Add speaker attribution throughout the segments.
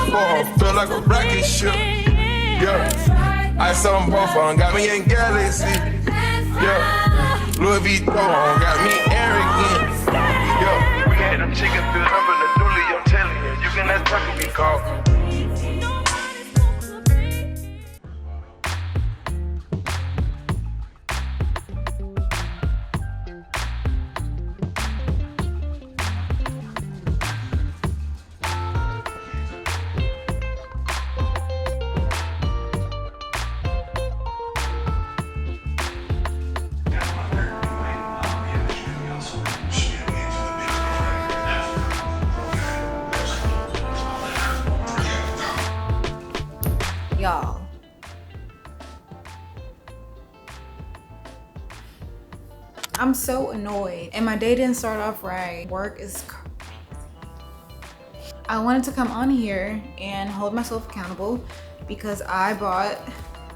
Speaker 1: for, feel like a rocket ship. Yeah, I saw them both on, got me in Galaxy. Yeah, Louis Vuitton got me arrogant. Yeah, we had them chicken filled up in the dooley, I'm telling you, you can ask Tucker be called.
Speaker 2: Y'all, I'm so annoyed and my day didn't start off right. Work is crazy. I wanted to come on here and hold myself accountable because I bought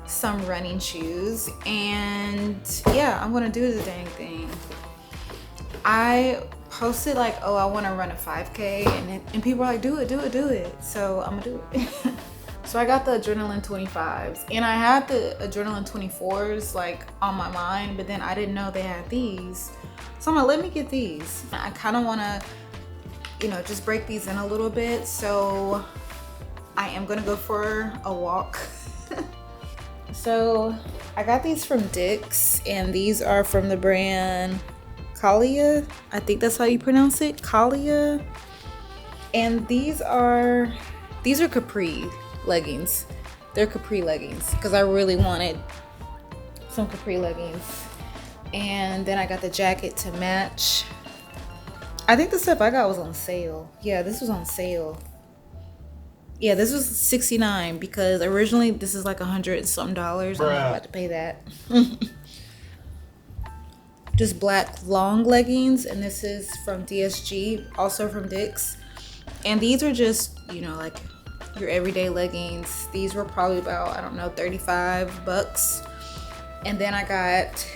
Speaker 2: some running shoes and yeah, I'm gonna do the dang thing. I posted like, oh, I want to run a 5K and people are like, do it. So I'm gonna do it. So I got the Adrenaline 25s and I had the Adrenaline 24s like on my mind, but then I didn't know they had these. So I'm like, let me get these. I kind of want to, you know, just break these in a little bit. So I am gonna go for a walk. So I got these from Dick's and these are from the brand CALIA. I think that's how you pronounce it, CALIA. And these are capri leggings. They're capri leggings because I really wanted some capri leggings. And then I got the jacket to match. I think the stuff I got was on sale. Yeah, this was on sale. Yeah, this was $69 because originally this is like $100 and some dollars. I'm not about to pay that. Just black long leggings, and this is from DSG, also from Dick's. And these are just, you know, like your everyday leggings. These were probably about, I don't know, $35. And then I got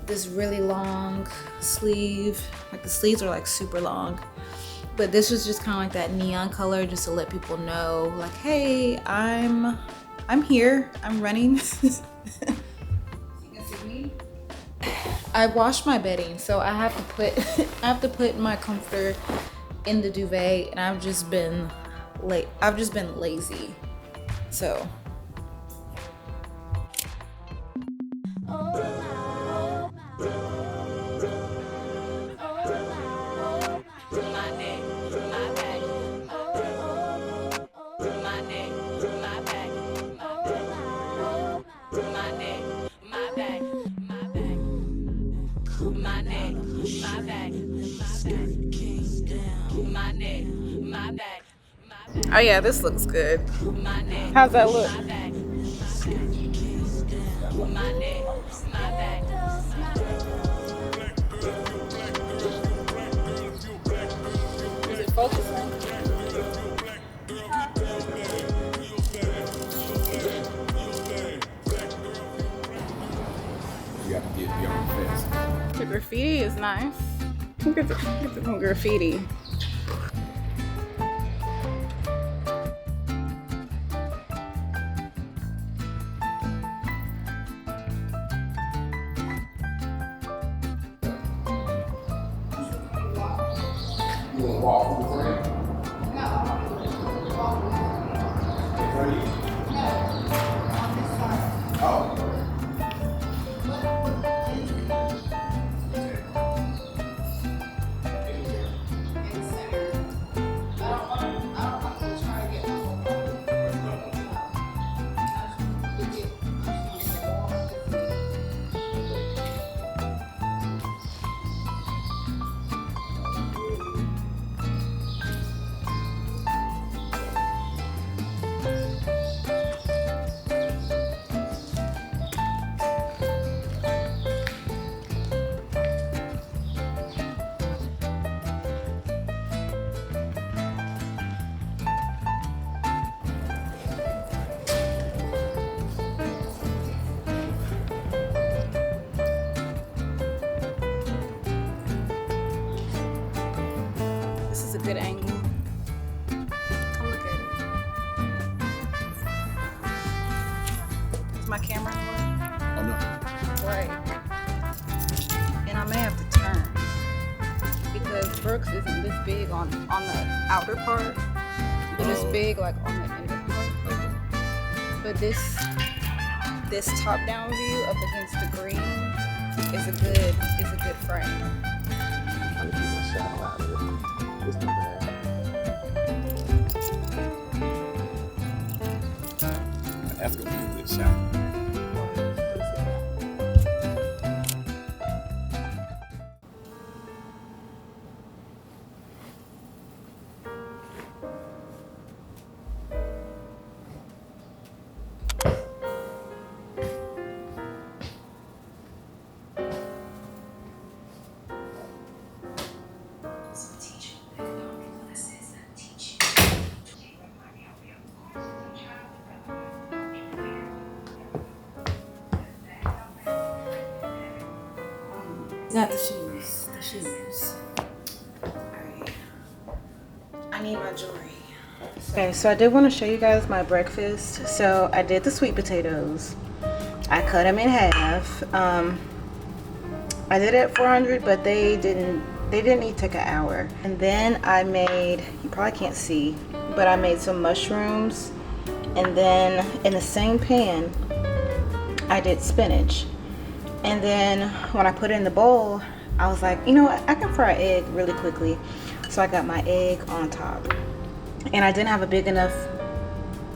Speaker 2: this really long sleeve. Like the sleeves are like super long. But this was just kind of like that neon color just to let people know like, hey, I'm here, I'm running. I washed my bedding, so I have to put my comforter in the duvet, and I've just been lazy. So oh yeah, this looks good. How's that look? Is it focusing?
Speaker 3: You have to get beyond fast.
Speaker 2: The graffiti is nice. Look at the graffiti.
Speaker 3: You want to walk through the frame? Oh. This is a good angle.
Speaker 2: Brooks isn't this big on the outer part, but it's big like on the inner part. But this top down view up against the green is a good frame.
Speaker 3: I'm trying to keep my shadow out of it. It's not bad. That's gonna be a good shot.
Speaker 2: Not the shoes. The shoes. Alright. I need my jewelry. Okay, so I did want to show you guys my breakfast. So I did the sweet potatoes. I cut them in half. I did it at 400, but they didn't need to take an hour. And then I made, you probably can't see, but I made some mushrooms. And then in the same pan, I did spinach. And then when I put it in the bowl, I was like, you know what, I can fry an egg really quickly. So I got my egg on top. And I didn't have a big enough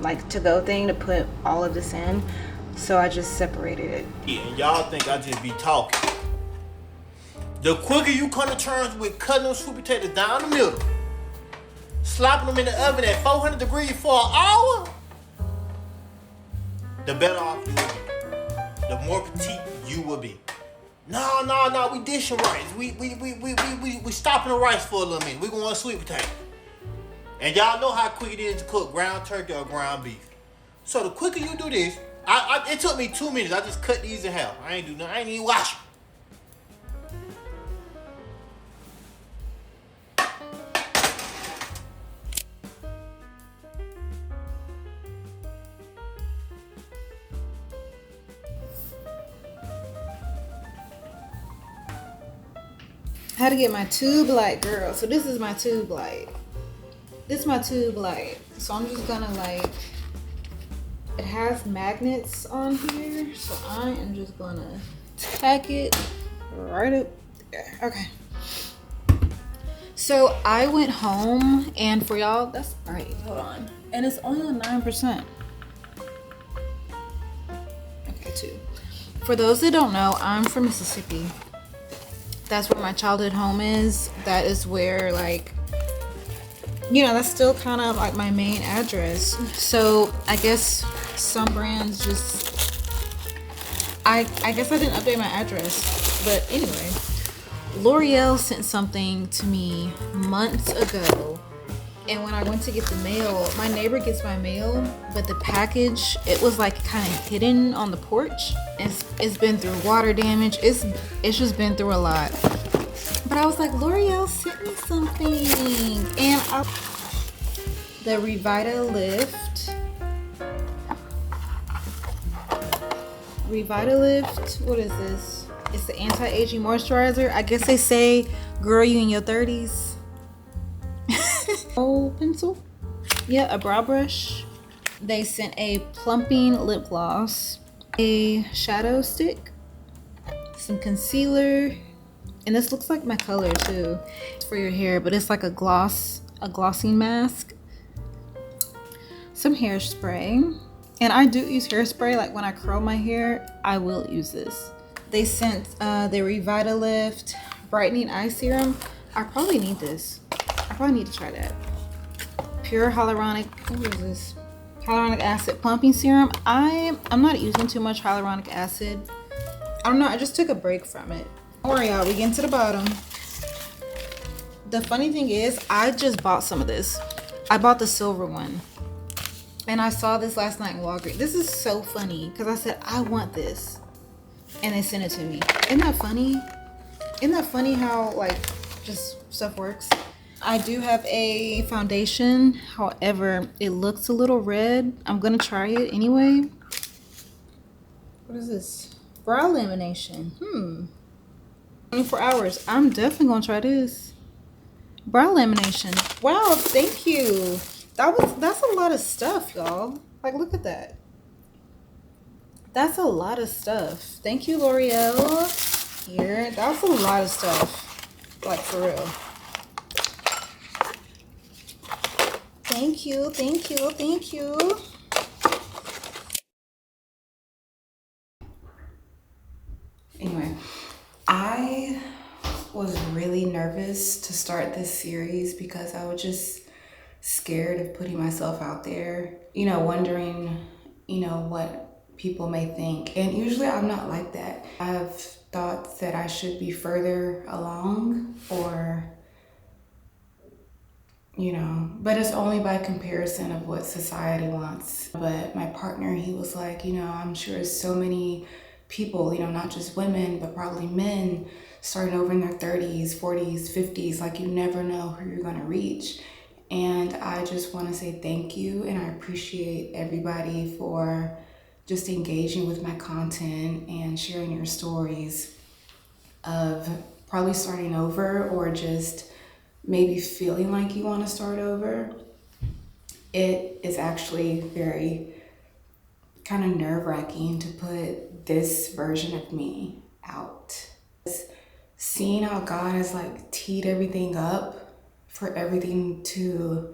Speaker 2: like to-go thing to put all of this in. So I just separated it.
Speaker 4: Yeah, and y'all think I just be talking. The quicker you come to terms with cutting those sweet potatoes down the middle, slapping them in the oven at 400 degrees for an hour, the better off you will be. The more petite you will be. No, we dishing rice. We stopping the rice for a little minute. We going sweet potato. And y'all know how quick it is to cook ground turkey or ground beef. So the quicker you do this, it took me 2 minutes. I just cut these in half. I ain't do nothing. I ain't even wash them.
Speaker 2: I had to get my tube light, girl. So this is my tube light. This is my tube light. So I'm just gonna like, it has magnets on here. So I am just gonna tack it right up there. Okay. So I went home and for y'all, that's right, hold on. And it's only on 9%. Okay, 2. For those that don't know, I'm from Mississippi. That's where my childhood home is. That is where, like, you know, that's still kind of like my main address. So I guess some brands just, I guess I didn't update my address. But anyway, L'Oreal sent something to me months ago. And when I went to get the mail, my neighbor gets my mail, but the package, it was like kind of hidden on the porch. It's been through water damage. It's just been through a lot. But I was like, L'Oreal sent me something. And the Revitalift, what is this? It's the anti-aging moisturizer. I guess they say, girl, you in your 30s. Oh, pencil. Yeah, a brow brush. They sent a plumping lip gloss, a shadow stick, some concealer, and this looks like my color too. It's for your hair, but it's like a glossing mask, some hairspray. And I do use hairspray, like when I curl my hair, I will use this. They sent the Revitalift brightening eye serum. I probably need this. I probably need to try that. Pure hyaluronic, what is this? Hyaluronic acid plumping serum. I'm not using too much hyaluronic acid. I don't know, I just took a break from it. Don't worry, y'all, we getting to the bottom. The funny thing is, I just bought some of this. I bought the silver one. And I saw this last night in Walgreens. This is so funny, because I said, I want this. And they sent it to me. Isn't that funny? Isn't that funny how, like, just stuff works? I do have a foundation, however, it looks a little red. I'm gonna try it anyway. What is this? Brow lamination. 24 hours. I'm definitely gonna try this. Brow lamination. Wow, thank you. That's a lot of stuff, y'all. Like, look at that. That's a lot of stuff. Thank you, L'Oreal. Here, that was a lot of stuff. Like, for real. Thank you, thank you, thank you. Anyway, I was really nervous to start this series because I was just scared of putting myself out there, you know, wondering, you know, what people may think. And usually I'm not like that. I've thought that I should be further along, or, you know, but it's only by comparison of what society wants. But my partner, he was like, you know, I'm sure so many people, you know, not just women, but probably men starting over in their 30s, 40s, 50s, like you never know who you're gonna reach. And I just wanna say thank you, and I appreciate everybody for just engaging with my content and sharing your stories of probably starting over, or just maybe feeling like you wanna start over. It is actually very kind of nerve-wracking to put this version of me out. Seeing how God has like teed everything up for everything to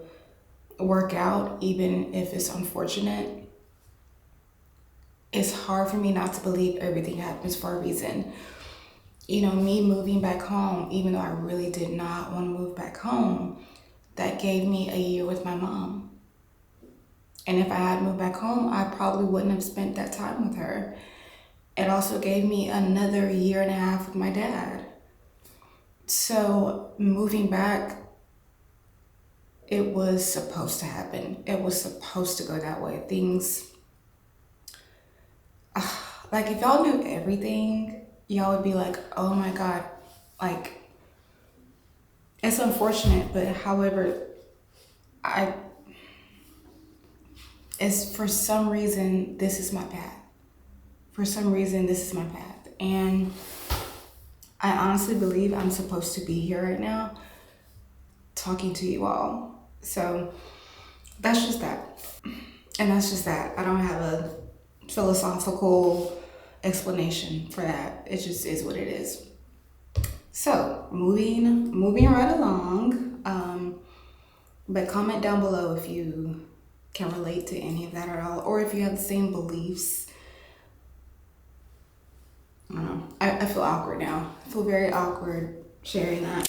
Speaker 2: work out, even if it's unfortunate, it's hard for me not to believe everything happens for a reason. You know, me moving back home, even though I really did not want to move back home, that gave me a year with my mom. And if I had moved back home, I probably wouldn't have spent that time with her. It also gave me another year and a half with my dad. So moving back, it was supposed to happen. It was supposed to go that way. Things, like if y'all knew everything, y'all would be like, oh my God, like, it's unfortunate, but however, it's for some reason, this is my path. For some reason, this is my path. And I honestly believe I'm supposed to be here right now talking to you all. So that's just that. And that's just that. I don't have a philosophical explanation for that. It just is what it is. So moving right along. But comment down below if you can relate to any of that at all, or if you have the same beliefs. I don't know. I feel awkward now. I feel very awkward sharing that.